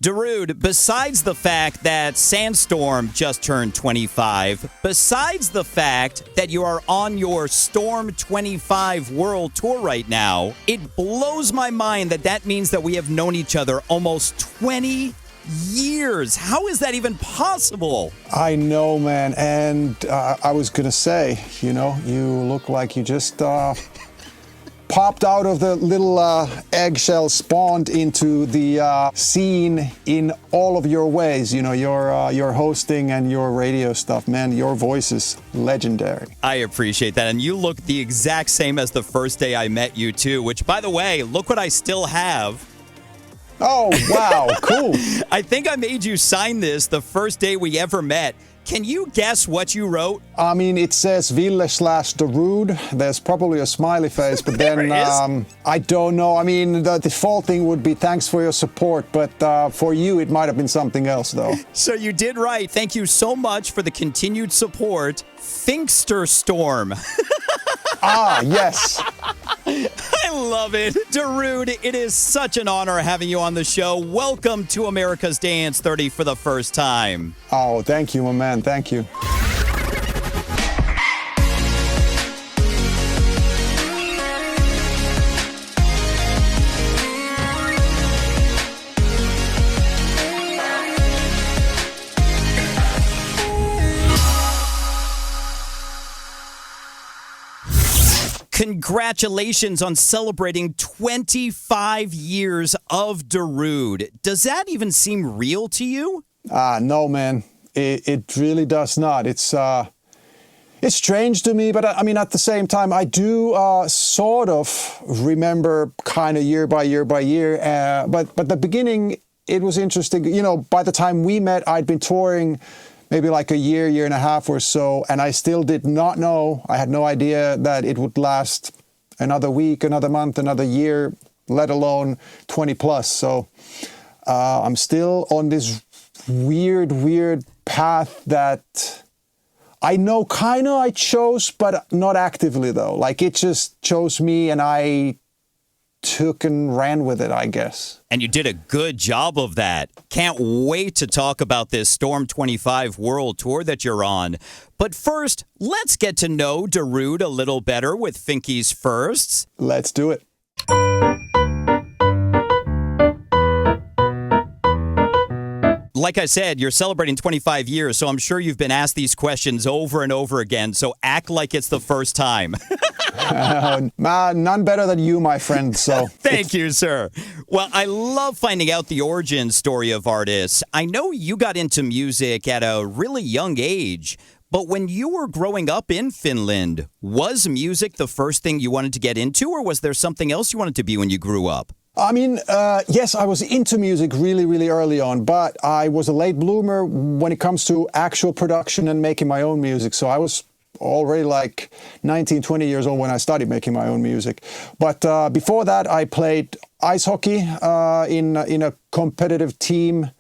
Darude, besides the fact that Sandstorm just turned 25, besides the fact that you are on your Storm 25 World Tour right now, it blows my mind that that means that we have known each other almost 20 years. How is that even possible? I know, man. And I was going to say, you look like you just popped out of the little eggshell, spawned into the scene in all of your ways. Your hosting and your radio stuff, man. Your voice is legendary. I appreciate that. And you look the exact same as the first day I met you, too, which, by the way, look what I still have. Oh, wow. Cool. I think I made you sign this the first day we ever met. Can you guess what you wrote? I mean, it says Ville/Darude. There's probably a smiley face, but then I don't know. I mean, the default thing would be thanks for your support, but for you, it might have been something else, though. So you did right. Thank you so much for the continued support. Sandstorm. Ah, yes. I love it. Darude, it is such an honor having you on the show. Welcome to America's Dance 30 for the first time. Oh, thank you, my man. Thank you. Congratulations on celebrating 25 years of Darude. Does that even seem real to you? No, man. It really does not. It's strange to me, but I mean, at the same time, I do sort of remember kind of year by year by year. But the beginning, it was interesting. By the time we met, I'd been touring maybe like a year and a half or so, and I still did not know, I had no idea that it would last another week, another month, another year, let alone 20 plus. So I'm still on this weird path that I know kind of I chose, but not actively though. Like it just chose me and I took and ran with it, I guess. And you did a good job of that. Can't wait to talk about this Storm 25 World Tour that you're on. But first, let's get to know Darude a little better with Finky's Firsts. Let's do it. Like I said, you're celebrating 25 years, so I'm sure you've been asked these questions over and over again, so act like it's the first time. None better than you, my friend. So Thank you, sir. Well, I love finding out the origin story of artists. I know you got into music at a really young age, but when you were growing up in Finland, was music the first thing you wanted to get into, or was there something else you wanted to be when you grew up? I mean, yes, I was into music really early on, but I was a late bloomer when it comes to actual production and making my own music. So I was already like 19, 20 years old when I started making my own music. But before that, I played ice hockey in a competitive team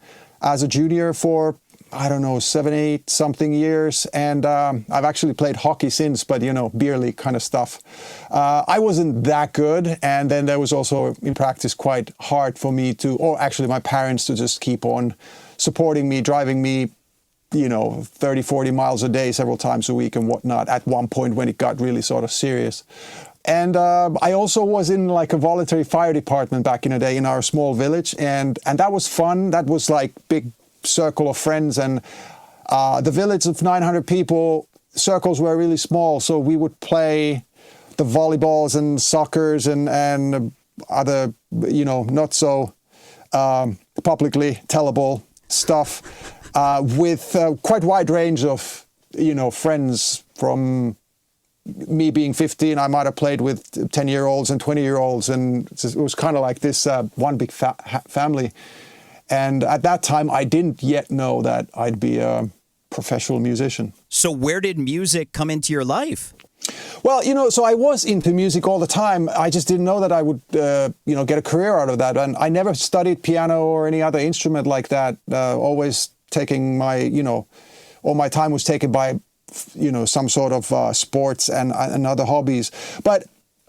as a junior for, I don't know, 7, 8 something years. And I've actually played hockey since, but, beer league kind of stuff. I wasn't that good. And then there was also in practice quite hard for me or actually my parents to just keep on supporting me, driving me 30, 40 miles a day, several times a week and whatnot at one point when it got really sort of serious. And I also was in like a voluntary fire department back in the day in our small village. And that was fun. That was like big circle of friends. And the village of 900 people, circles were really small. So we would play the volleyballs and soccers and other, not so publicly tellable stuff. With quite wide range of, friends from me being 15. I might have played with 10-year-olds and 20-year-olds. And it was kind of like this one big family. And at that time, I didn't yet know that I'd be a professional musician. So where did music come into your life? Well, so I was into music all the time. I just didn't know that I would, get a career out of that. And I never studied piano or any other instrument like that. Always taking my, all my time was taken by, some sort of sports and other hobbies. But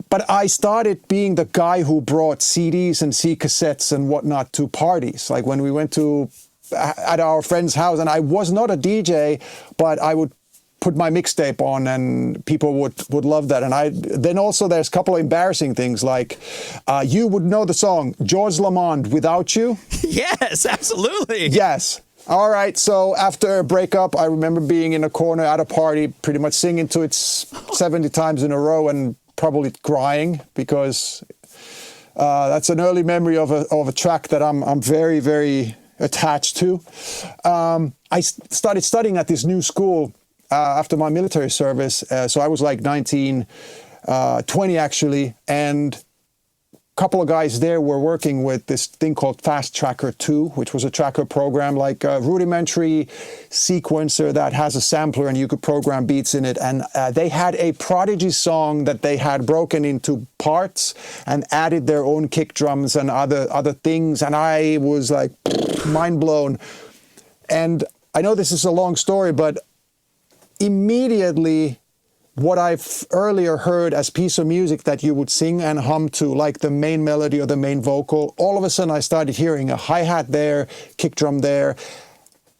But I started being the guy who brought CDs and C cassettes and whatnot to parties. Like when we went to at our friend's house, and I was not a DJ, but I would put my mixtape on and people would love that. And then also there's a couple of embarrassing things, like you would know the song George Lamond, Without You. Yes, absolutely. Yes. All right. So after a breakup, I remember being in a corner at a party, pretty much singing to it 70 times in a row and probably crying, because that's an early memory of a track that I'm very, very attached to. I started studying at this new school after my military service. So I was like 19, 20 actually, and a couple of guys there were working with this thing called Fast Tracker 2, which was a tracker program, like a rudimentary sequencer that has a sampler and you could program beats in it. And they had a Prodigy song that they had broken into parts and added their own kick drums and other things. And I was like mind blown. And I know this is a long story, but immediately what I've earlier heard as piece of music that you would sing and hum to, like the main melody or the main vocal, all of a sudden I started hearing a hi-hat there, kick drum there.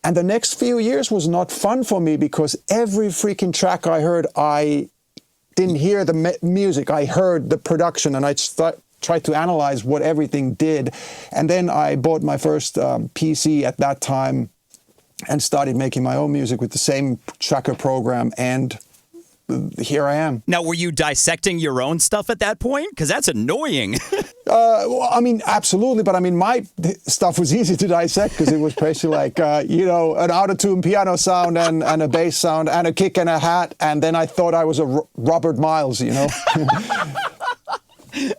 And the next few years was not fun for me, because every freaking track I heard, I didn't hear the music. I heard the production, and I tried to analyze what everything did. And then I bought my first PC at that time and started making my own music with the same tracker program, and here I am. Now, were you dissecting your own stuff at that point? Because that's annoying. Well, I mean, absolutely. But I mean, my stuff was easy to dissect, because it was basically like, an auto-tune piano sound and a bass sound and a kick and a hat. And then I thought I was a Robert Miles,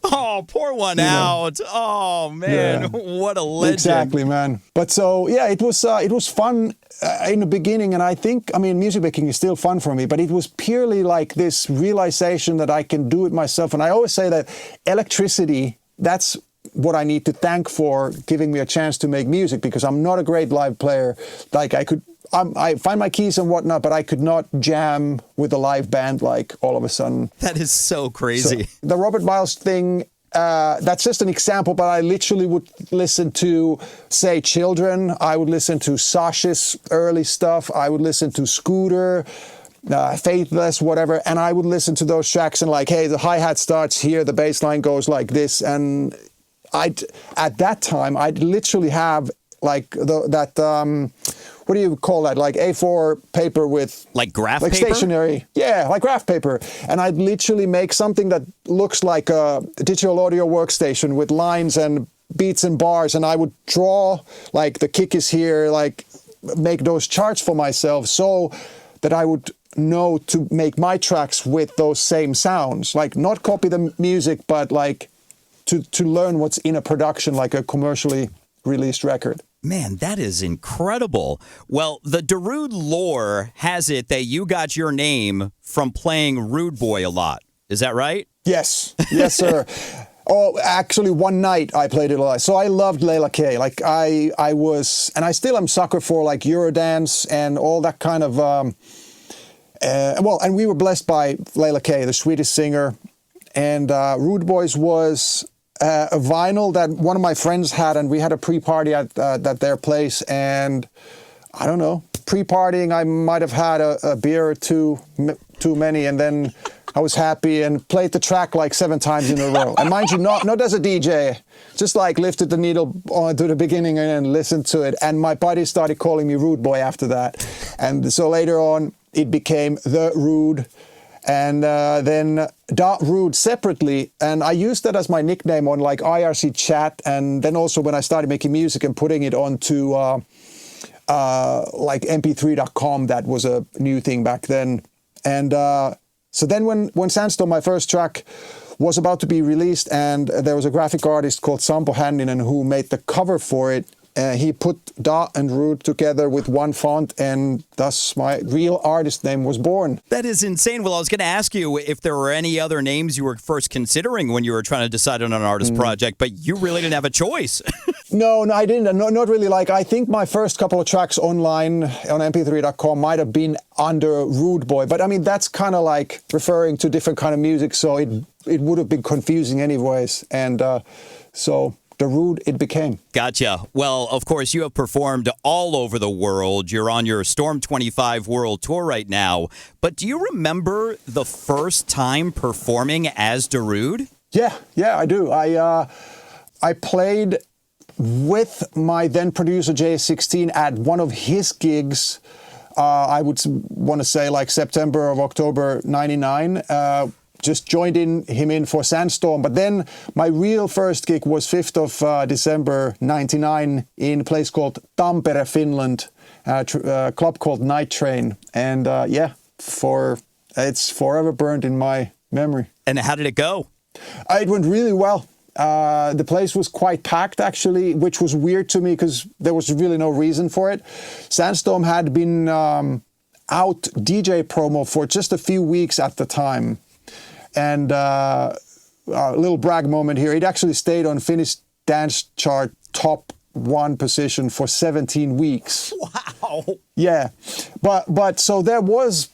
Oh, pour one out. Oh, man. Yeah. What a legend. Exactly, man. But so, yeah, it was fun in the beginning. And I think, I mean, music making is still fun for me, but it was purely like this realization that I can do it myself. And I always say that electricity, that's what I need to thank for giving me a chance to make music, because I'm not a great live player. Like I find my keys and whatnot, but I could not jam with a live band like all of a sudden. That is so crazy. So, the Robert Miles thing, that's just an example, but I literally would listen to, say, Children. I would listen to Sasha's early stuff. I would listen to Scooter, Faithless, whatever. And I would listen to those tracks and like, hey, the hi-hat starts here, the bass line goes like this. And at that time, I'd literally have like what do you call that? Like A4 paper with... Like graph paper? Like stationery. Yeah, like graph paper. And I'd literally make something that looks like a digital audio workstation with lines and beats and bars. And I would draw, like the kick is here, like make those charts for myself so that I would know to make my tracks with those same sounds. Like not copy the music, but like to learn what's in a production, like a commercially released record. Man, that is incredible. Well, the Darude lore has it that you got your name from playing Rude Boy a lot. Is that right? Yes. Yes, sir. Oh, actually, one night I played it a lot. So I loved Layla K. Like I was, and I still am sucker for like Eurodance and all that kind of, and we were blessed by Layla K, the Swedish singer. And Rude Boys was a vinyl that one of my friends had, and we had a pre-party at their place. And I don't know, pre-partying, I might have had a beer or two too many, and then I was happy and played the track like 7 times in a row. And mind you, not as a DJ, just like lifted the needle to the beginning and then listened to it. And my buddy started calling me Rude Boy after that. And so later on, it became The Rude. And then Darude separately, and I used that as my nickname on like IRC chat, and then also when I started making music and putting it onto like mp3.com, that was a new thing back then. And so then when Sandstorm, my first track, was about to be released, and there was a graphic artist called Sampo Hänninen who made the cover for it. He put Da and Rude together with one font, and thus my real artist name was born. That is insane. Well, I was going to ask you if there were any other names you were first considering when you were trying to decide on an artist project, but you really didn't have a choice. No, I didn't. Not really. Like, I think my first couple of tracks online on mp3.com might have been under Rude Boy. But I mean, that's kind of like referring to different kind of music. So it would have been confusing anyways. And so Darude it became. Gotcha. Well, of course, you have performed all over the world. You're on your Storm 25 World Tour right now. But do you remember the first time performing as Darude? Yeah, I do. I played with my then producer J16 at one of his gigs. I would want to say like September or October '99. Just joined him in for Sandstorm. But then my real first gig was 5th of December '99 in a place called Tampere, Finland, a club called Night Train. And it's forever burned in my memory. And how did it go? It went really well. The place was quite packed, actually, which was weird to me because there was really no reason for it. Sandstorm had been out DJ promo for just a few weeks at the time. And a little brag moment here, it actually stayed on Finnish dance chart top 1 position for 17 weeks. Wow. Yeah. But so there was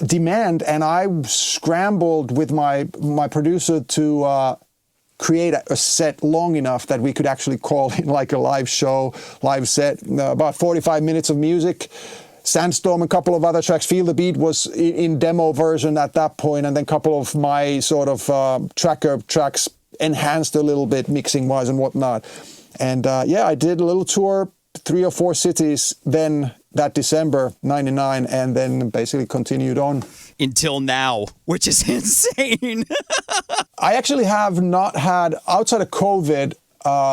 demand, and I scrambled with my producer to create a set long enough that we could actually call it like a live show, live set, about 45 minutes of music. Sandstorm, a couple of other tracks. Feel the Beat was in demo version at that point, and then a couple of my sort of tracker tracks enhanced a little bit mixing-wise and whatnot. And I did a little tour, 3 or 4 cities then that December '99, and then basically continued on. Until now, which is insane. I actually have not had, outside of COVID,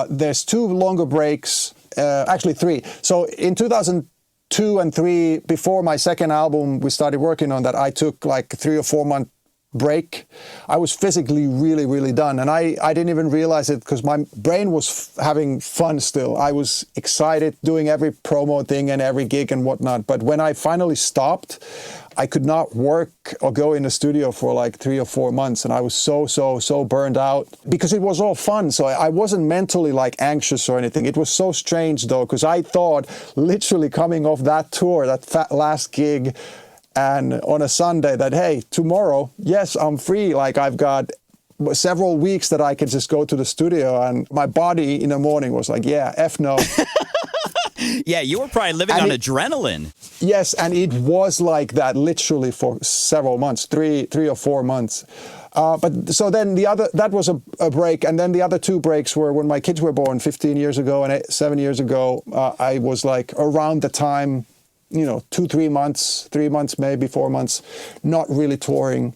there's 2 longer breaks, actually 3. So in 2002 and 3, before my second album, we started working on that, I took like 3 or 4 month break. I was physically really, really done. And I didn't even realize it because my brain was having fun still. I was excited doing every promo thing and every gig and whatnot. But when I finally stopped, I could not work or go in the studio for like 3 or 4 months. And I was so burned out because it was all fun. So I wasn't mentally like anxious or anything. It was so strange though, because I thought literally coming off that tour, that last gig, and on a Sunday that, hey, tomorrow, yes, I'm free. Like I've got several weeks that I can just go to the studio, and my body in the morning was like, yeah, F no. Yeah, you were probably living on adrenaline. Yes, and it was like that literally for several months, three or 4 months. But so then that was a break. And then the other 2 breaks were when my kids were born 15 years ago and 7 years ago. I was like around the time, 2-3 months, 3 months, maybe 4 months, not really touring.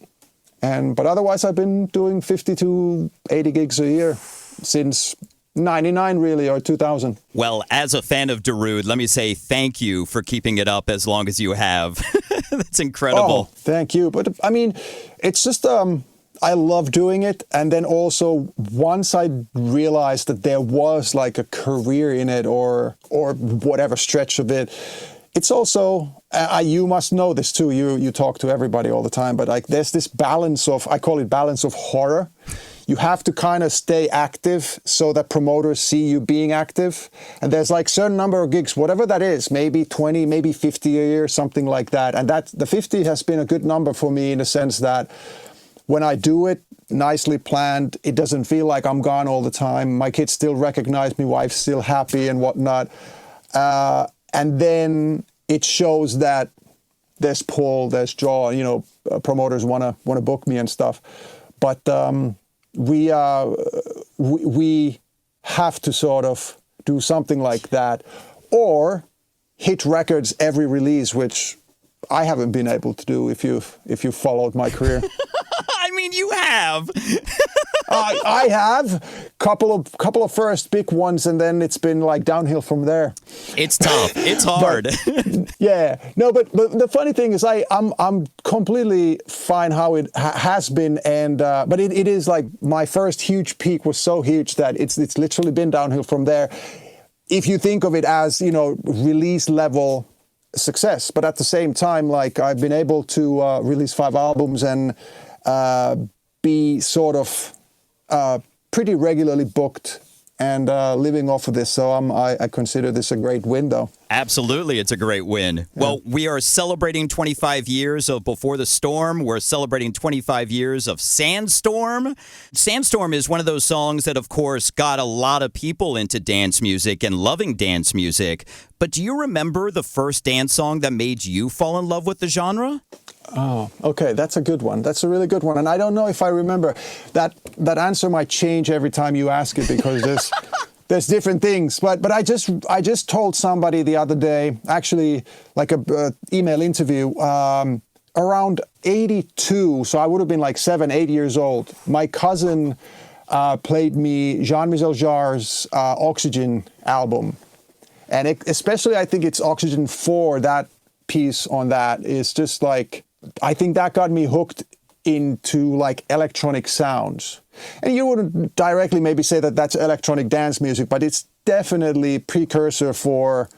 But otherwise I've been doing 50 to 80 gigs a year since 99 really, or 2000. Well, as a fan of Darude, let me say thank you for keeping it up as long as you have. That's incredible. Oh, thank you. But I mean, it's just, I love doing it. And then also once I realized that there was like a career in it or whatever stretch of it, it's also, you must know this too, you talk to everybody all the time, but like there's this balance of, I call it balance of horror. You have to kind of stay active so that promoters see you being active. And there's like certain number of gigs, whatever that is, maybe 20, maybe 50 a year, something like that. And the 50 has been a good number for me in the sense that when I do it nicely planned, it doesn't feel like I'm gone all the time. My kids still recognize me, wife's still happy and whatnot. And then it shows that there's pull, there's draw, promoters want to book me and stuff. But we have to sort of do something like that or hit records every release, which I haven't been able to do if you've followed my career. I mean, you have. I have couple of first big ones, and then it's been like downhill from there. It's tough. It's hard. But the funny thing is, I'm completely fine how it has been, and but it is like my first huge peak was so huge that it's literally been downhill from there. If you think of it as release level success, but at the same time, like I've been able to release 5 albums and be sort of pretty regularly booked and living off of this. So I consider this a great win, though. Absolutely, it's a great win. Yeah. Well, we are celebrating 25 years of Before the Storm. We're celebrating 25 years of Sandstorm. Sandstorm is one of those songs that, of course, got a lot of people into dance music and loving dance music. But do you remember the first dance song that made you fall in love with the genre? Oh, okay. That's a good one. That's a really good one. And I don't know if I remember. That answer might change every time you ask it, because there's different things. But I just told somebody the other day, actually, like a email interview, around 82. So I would have been like 7, 8 years old. My cousin played me Jean-Michel Jarre's Oxygen album. And especially, I think it's Oxygen 4, that piece on that is just like, I think that got me hooked into like electronic sounds. And you wouldn't directly maybe say that that's electronic dance music, but it's definitely precursor for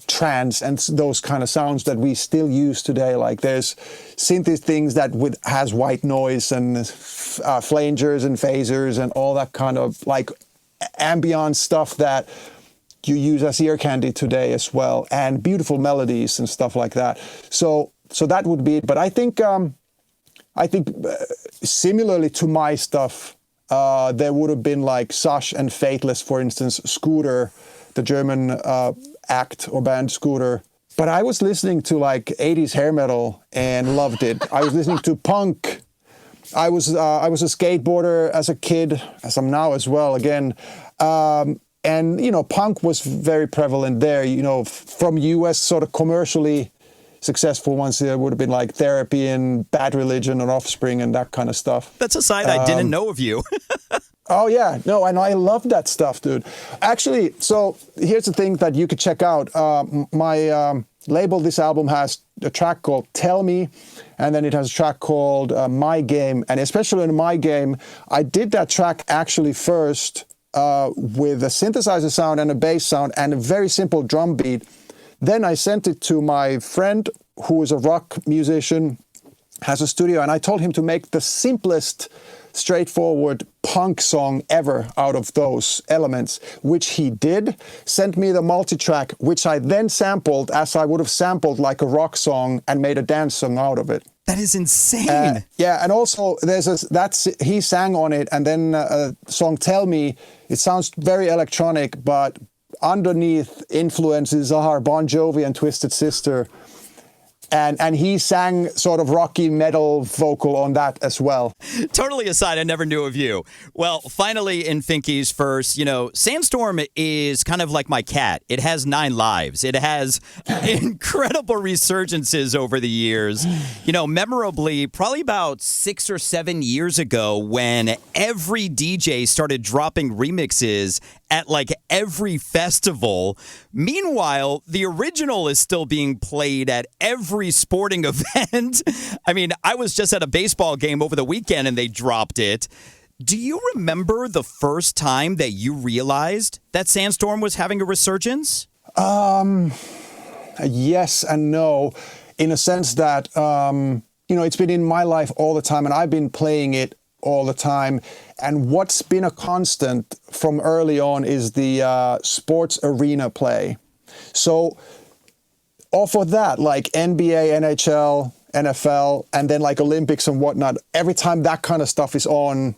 trance and those kind of sounds that we still use today. Like there's synthy things that has white noise and flangers and phasers and all that kind of like ambient stuff that you use as ear candy today as well, and beautiful melodies and stuff like that. So that would be it. But I think similarly to my stuff, there would have been like Sash and Faithless, for instance, Scooter, the German act or band Scooter. But I was listening to like 80s hair metal and loved it. I was listening to punk. I was a skateboarder as a kid, as I'm now as well again. And, you know, punk was very prevalent there, you know, from US sort of commercially successful ones. There would have been like Therapy and Bad Religion and Offspring and that kind of stuff. That's a side I didn't know of you. Oh, yeah. No, and I love that stuff, dude. Actually, so here's the thing that you could check out. My label, this album has a track called Tell Me, and then it has a track called My Game. And especially in My Game, I did that track actually first with a synthesizer sound and a bass sound and a very simple drum beat. Then I sent it to my friend who is a rock musician, has a studio, and I told him to make the simplest, straightforward punk song ever out of those elements, which he did. Sent me the multi-track, which I then sampled as I would have sampled like a rock song and made a dance song out of it. That is insane. Yeah, and also he sang on it, and then a song Tell Me, it sounds very electronic, but underneath influences are Bon Jovi and Twisted Sister. And he sang sort of rocky metal vocal on that as well. Totally aside, I never knew of you. Well, finally in Finky's first, you know, Sandstorm is kind of like my cat. It has 9 lives. It has incredible resurgences over the years. You know, memorably, probably about 6 or 7 years ago when every DJ started dropping remixes at like every festival. Meanwhile, the original is still being played at every sporting event. I mean, I was just at a baseball game over the weekend and they dropped it. Do you remember the first time that you realized that Sandstorm was having a resurgence? Yes and no, in a sense that, you know, it's been in my life all the time and I've been playing it all the time. And what's been a constant from early on is the sports arena play. So off of that, like NBA, NHL, NFL, and then like Olympics and whatnot, every time that kind of stuff is on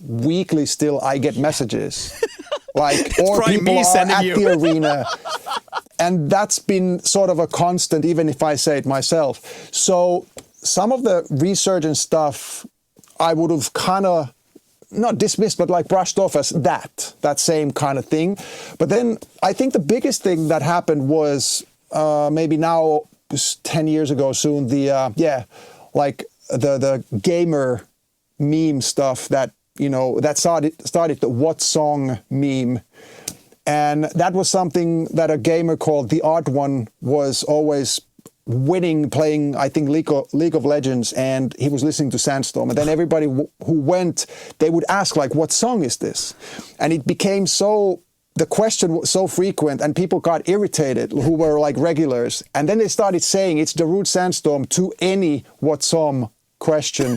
weekly still, I get messages. Like, or people are at the arena. And that's been sort of a constant, even if I say it myself. So some of the resurgent stuff I would have kind of not dismissed, but like brushed off as that same kind of thing. But then I think the biggest thing that happened was maybe now 10 years ago soon, like the gamer meme stuff that, you know, that started the what song meme. And that was something that a gamer called The Odd One was always winning, playing, I think, League of Legends, and he was listening to Sandstorm. And then everybody who went, they would ask, like, what song is this? And it became the question was so frequent, and people got irritated who were like regulars. And then they started saying it's Darude Sandstorm to any what song question.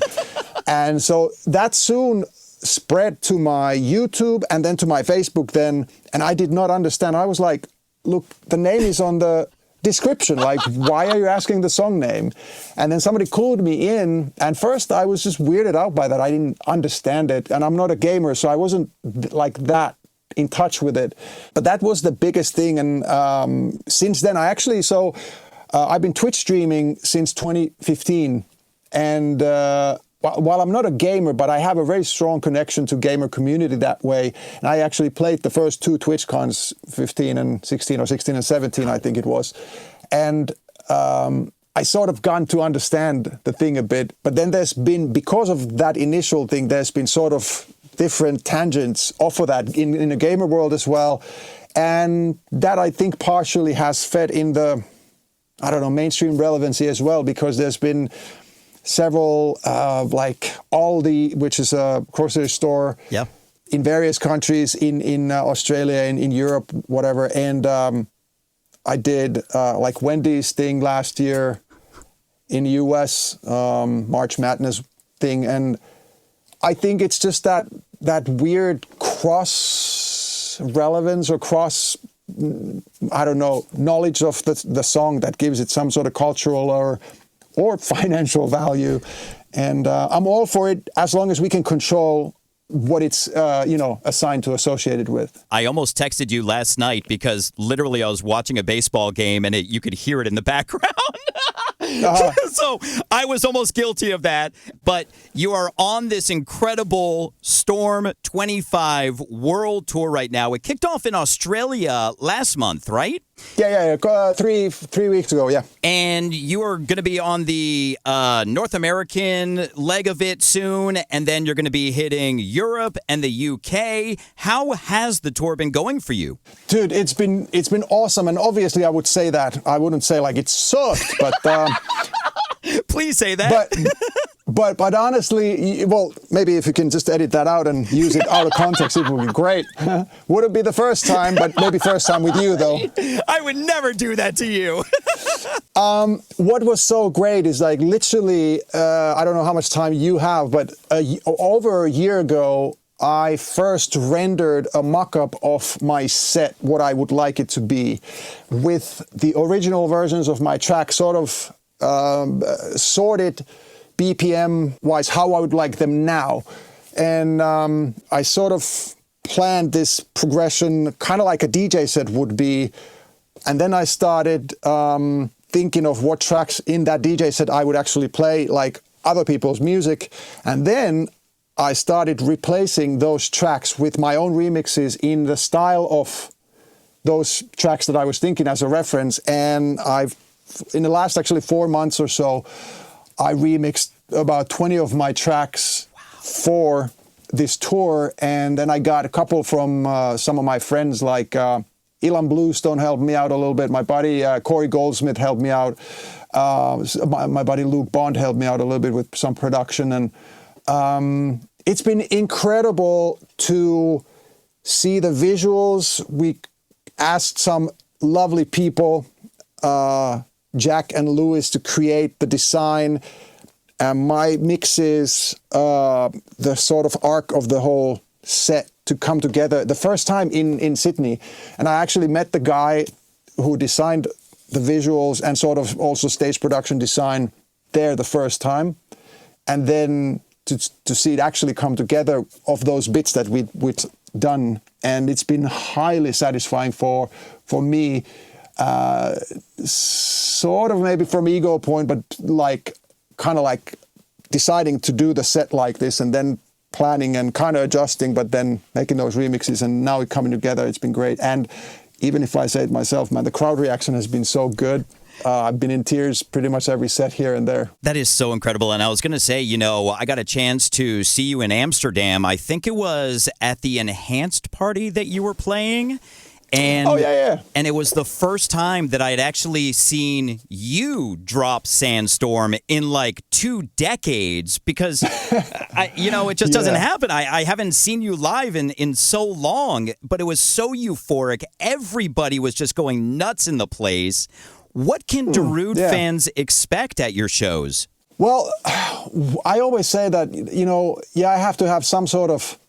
And so that soon spread to my YouTube and then to my Facebook then, and I did not understand. I was like, look, the name is on the description. Like, why are you asking the song name? And then somebody clued me in, and first I was just weirded out by that. I didn't understand it, and I'm not a gamer, so I wasn't like that in touch with it. But that was the biggest thing, and since then I've been Twitch streaming since 2015, and while I'm not a gamer, but I have a very strong connection to gamer community that way. And I actually played the first 2 TwitchCons, 15 and 16, or 16 and 17, I think it was. And I sort of gotten to understand the thing a bit. But then there's been, because of that initial thing, there's been sort of different tangents off of that in the gamer world as well. And that, I think, partially has fed in the, mainstream relevancy as well, because there's been several, like Aldi, which is a grocery store in various countries in Australia and in Europe, whatever. And I did like Wendy's thing last year in the US, March Madness thing. And I think it's just that weird cross relevance or cross, knowledge of the song that gives it some sort of cultural or financial value. And I'm all for it as long as we can control what it's, assigned to associate it with. I almost texted you last night because literally I was watching a baseball game and you could hear it in the background. So I was almost guilty of that. But you are on this incredible Storm 25 world tour right now. It kicked off in Australia last month, right? Yeah. 3 weeks ago, yeah. And you are going to be on the North American leg of it soon, and then you're going to be hitting Europe and the UK. How has the tour been going for you? Dude, it's been awesome, and obviously I would say that. I wouldn't say like it sucked, but... Please say that. But honestly, well, maybe if you can just edit that out and use it out of context, it would be great. Wouldn't be the first time, but maybe first time with you, though. I would never do that to you. What was so great is like literally, I don't know how much time you have, but over a year ago, I first rendered a mock-up of my set, what I would like it to be, with the original versions of my track sort of sorted BPM-wise, how I would like them now. And I sort of planned this progression kind of like a DJ set would be. And then I started thinking of what tracks in that DJ set I would actually play, like other people's music. And then I started replacing those tracks with my own remixes in the style of those tracks that I was thinking as a reference. And in the last actually 4 months or so, I remixed about 20 of my tracks for this tour, and then I got a couple from some of my friends, like Ilan Bluestone helped me out a little bit. My buddy Corey Goldsmith helped me out. My buddy Luke Bond helped me out a little bit with some production, and it's been incredible to see the visuals. We asked some lovely people, Jack and Lewis, to create the design, and my mixes, the sort of arc of the whole set to come together the first time in Sydney. And I actually met the guy who designed the visuals and sort of also stage production design there the first time. And then to see it actually come together of those bits that we'd done. And it's been highly satisfying for me. Sort of maybe from ego point, but like kind of like deciding to do the set like this and then planning and kind of adjusting, but then making those remixes and now it coming together. It's been great. And even if I say it myself, man, the crowd reaction has been so good. I've been in tears pretty much every set here and there. That is so incredible. And I was going to say, I got a chance to see you in Amsterdam. I think it was at the Enhanced party that you were playing. And, and it was the first time that I had actually seen you drop Sandstorm in like 2 decades, because, it just doesn't happen. I haven't seen you live in so long, but it was so euphoric. Everybody was just going nuts in the place. What can Darude fans expect at your shows? Well, I always say that, I have to have some sort of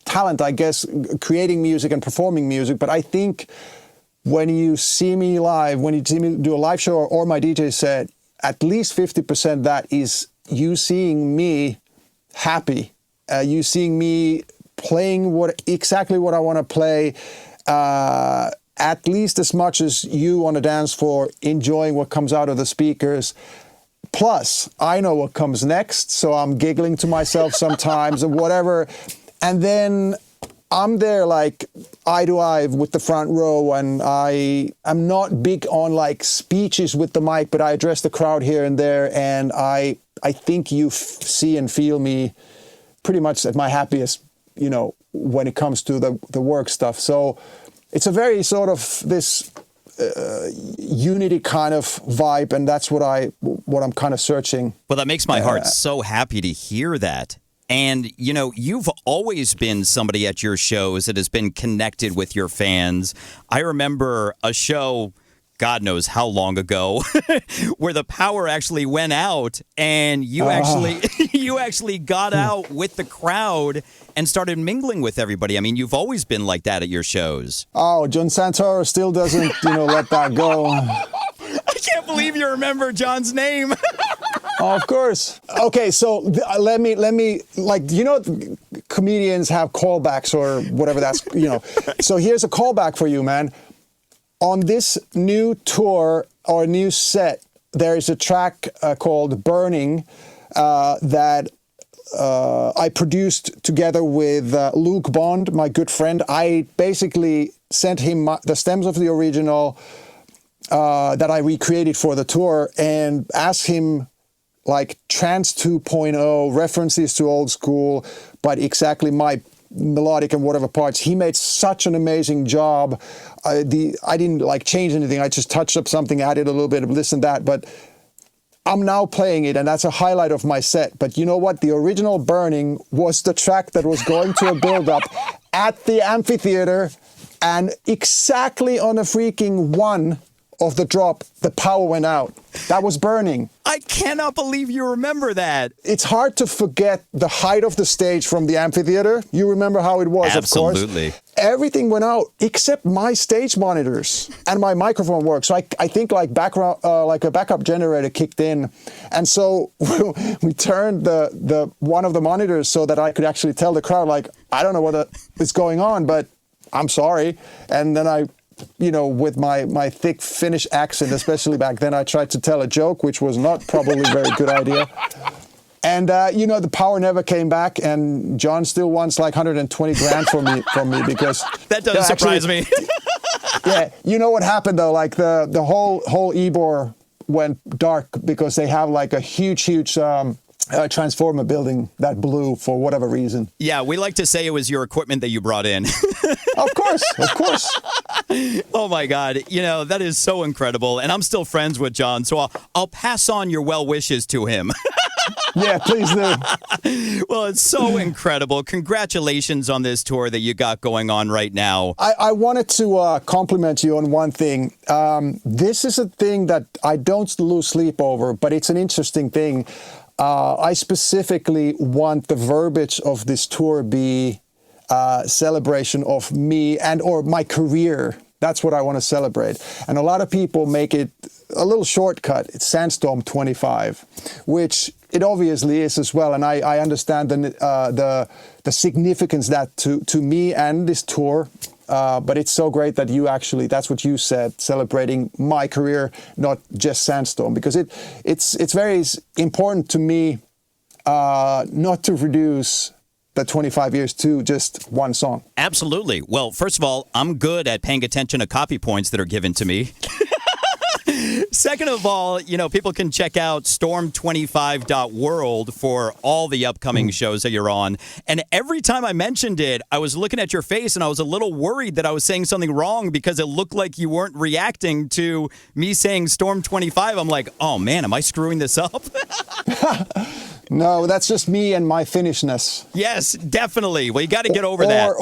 talent, I guess, creating music and performing music. But I think when you see me live, when you see me do a live show or my DJ set, at least 50% that is you seeing me happy, you seeing me playing exactly what I want to play, at least as much as you on the dance floor, enjoying what comes out of the speakers. Plus, I know what comes next, so I'm giggling to myself sometimes or whatever. And then I'm there like eye to eye with the front row, and I'm not big on like speeches with the mic, but I address the crowd here and there, and I think you see and feel me pretty much at my happiest, when it comes to the work stuff. So it's a very sort of this unity kind of vibe, and that's what I'm kind of searching. Well, that makes my heart so happy to hear that. And, you've always been somebody at your shows that has been connected with your fans. I remember a show, God knows how long ago, where the power actually went out, and you actually got out with the crowd and started mingling with everybody. I mean, you've always been like that at your shows. Oh, John Santoro still doesn't, let that go. I can't believe you remember John's name. Oh, of course. Okay, so let me comedians have callbacks or whatever that's, So here's a callback for you, man. On this new tour or new set, there is a track called Burning that I produced together with Luke Bond, my good friend. I basically sent him the stems of the original that I recreated for the tour and asked him like trance 2.0, references to old school, but exactly my melodic and whatever parts. He made such an amazing job. I didn't like change anything. I just touched up something, added a little bit of this and that, but I'm now playing it, and that's a highlight of my set. But you know what? The original Burning was the track that was going to a build-up at the amphitheater, and exactly on a freaking one of the drop, the power went out. That was Burning. I cannot believe you remember that. It's hard to forget the height of the stage from the amphitheater. You remember how it was, Absolutely. Of course. Everything went out except my stage monitors and my microphone worked. So I think like a backup generator kicked in. And so we turned the one of the monitors so that I could actually tell the crowd, like, I don't know what is going on, but I'm sorry. And then I with my thick Finnish accent, especially back then, I tried to tell a joke, which was not probably a very good idea. And, the power never came back, and John still wants like 120 grand from me because... That doesn't surprise me. Yeah, you know what happened, though? Like, the whole Ybor went dark because they have like a huge transformer building that blew for whatever reason. Yeah, we like to say it was your equipment that you brought in. Of course. Oh my God, that is so incredible, and I'm still friends with John, so I'll pass on your well wishes to him. Yeah, please do. Well, it's so incredible. Congratulations on this tour that you got going on right now. I wanted to compliment you on one thing. This is a thing that I don't lose sleep over, but it's an interesting thing. I specifically want the verbiage of this tour be celebration of me or my career. That's what I want to celebrate. And a lot of people make it a little shortcut. It's Sandstorm 25, which it obviously is as well. And I understand the significance that to me and this tour. But it's so great that you actually, that's what you said, celebrating my career, not just Sandstorm, because it's very important to me not to reduce the 25 years to just one song. Absolutely. Well, first of all, I'm good at paying attention to copy points that are given to me. Second of all, people can check out storm25.world for all the upcoming shows that you're on. And every time I mentioned it, I was looking at your face and I was a little worried that I was saying something wrong because it looked like you weren't reacting to me saying Storm 25. I'm like, oh man, am I screwing this up? No, that's just me and my Finnishness. Yes, definitely. Well, you got to get over that.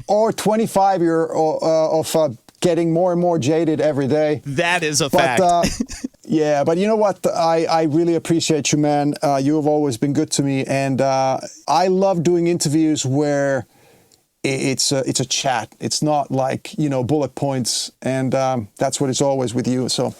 Or 25 year of getting more and more jaded every day. That is a fact. Yeah, but you know what? I really appreciate you, man. You have always been good to me, and I love doing interviews where it's a chat. It's not like, bullet points, and that's what it's always with you. So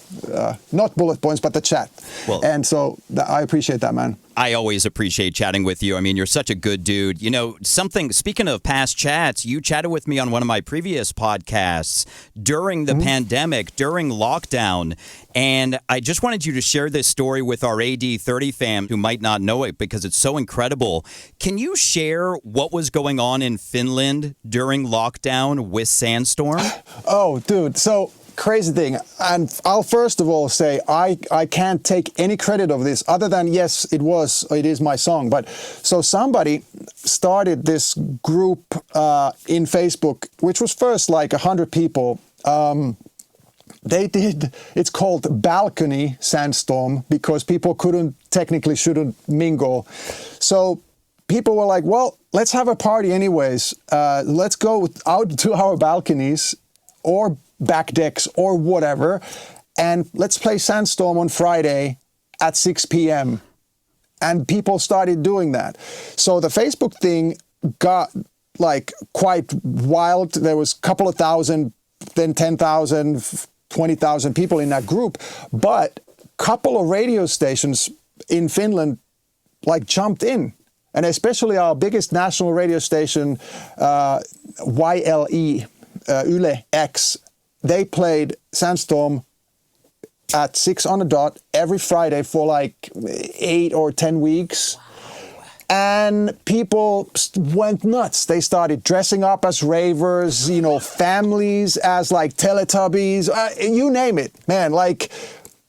not bullet points, but the chat. Well, and so I appreciate that, man. I always appreciate chatting with you. I mean, you're such a good dude. Speaking of past chats, you chatted with me on one of my previous podcasts during the pandemic, during lockdown. And I just wanted you to share this story with our AD30 fam who might not know it because it's so incredible. Can you share what was going on in Finland during lockdown with Sandstorm? Oh, dude. So crazy thing. And I'll first of all say I can't take any credit of this other than, yes, it is my song. But so somebody started this group in Facebook, which was first like 100 people. It's called Balcony Sandstorm because people shouldn't mingle. So people were like, well, let's have a party anyways. Let's go out to our balconies or back decks or whatever, and let's play Sandstorm on Friday at 6 p.m. And people started doing that. So the Facebook thing got like quite wild. There was a couple of thousand, then 10,000, 20,000 people in that group. But a couple of radio stations in Finland like jumped in. And especially our biggest national radio station, YLE, Yle X, they played Sandstorm at 6 on the dot every Friday for like 8 or 10 weeks. Wow. And people went nuts. They started dressing up as ravers, families as like Teletubbies, you name it, man. Like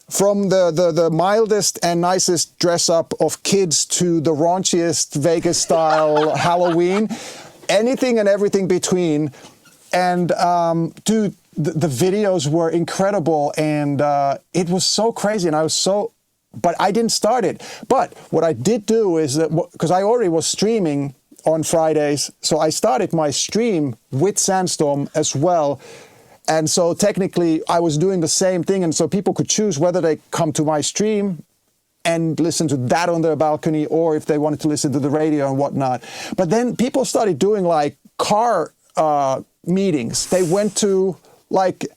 from the mildest and nicest dress up of kids to the raunchiest Vegas style Halloween, anything and everything between. And dude, the videos were incredible, and it was so crazy, and but I didn't start it. But what I did do is that, because I already was streaming on Fridays, so I started my stream with Sandstorm as well. And so technically I was doing the same thing, and so people could choose whether they come to my stream and listen to that on their balcony, or if they wanted to listen to the radio and whatnot. But then people started doing like car meetings. They went to like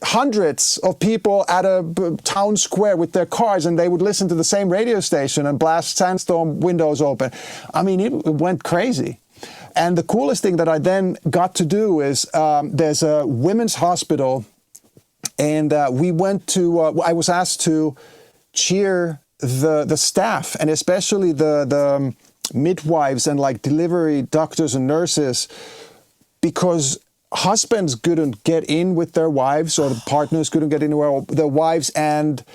hundreds of people at a town square with their cars, and they would listen to the same radio station and blast Sandstorm windows open. I mean, it went crazy. And the coolest thing that I then got to do is there's a women's hospital, and we went to, I was asked to cheer the staff, and especially the midwives and like delivery doctors and nurses, because husbands couldn't get in with their wives, or the partners couldn't get in with their wives, and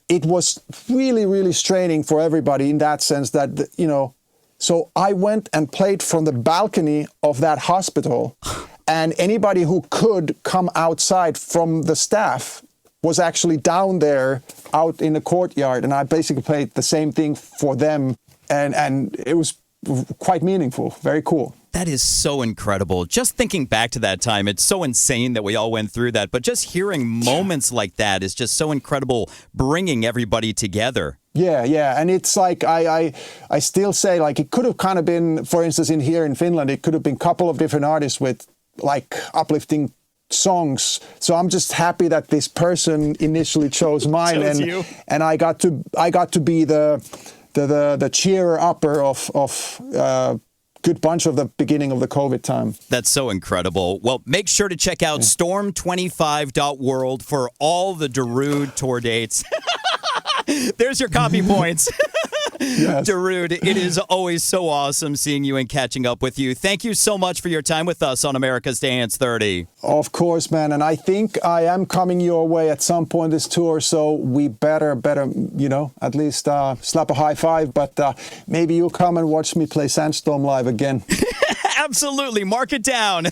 it was really, really straining for everybody in that sense that, so I went and played from the balcony of that hospital, and anybody who could come outside from the staff was actually down there out in the courtyard, and I basically played the same thing for them, and it was quite meaningful, very cool. That is so incredible. Just thinking back to that time, it's so insane that we all went through that. But just hearing moments like that is just so incredible, bringing everybody together. Yeah. And it's like, I still say, like, it could have kind of been, for instance, here in Finland, it could have been a couple of different artists with like uplifting songs. So I'm just happy that this person initially chose mine, and I got to be the cheerer upper of good bunch of the beginning of the COVID time. That's so incredible. Well, make sure to check out storm25.world for all the Darude tour dates. There's your copy points. Yes. Darude, it is always so awesome seeing you and catching up with you. Thank you so much for your time with us on America's Dance 30. Of course, man. And I think I am coming your way at some point this tour, so we better, at least slap a high five. But maybe you'll come and watch me play Sandstorm live again. Absolutely. Mark it down.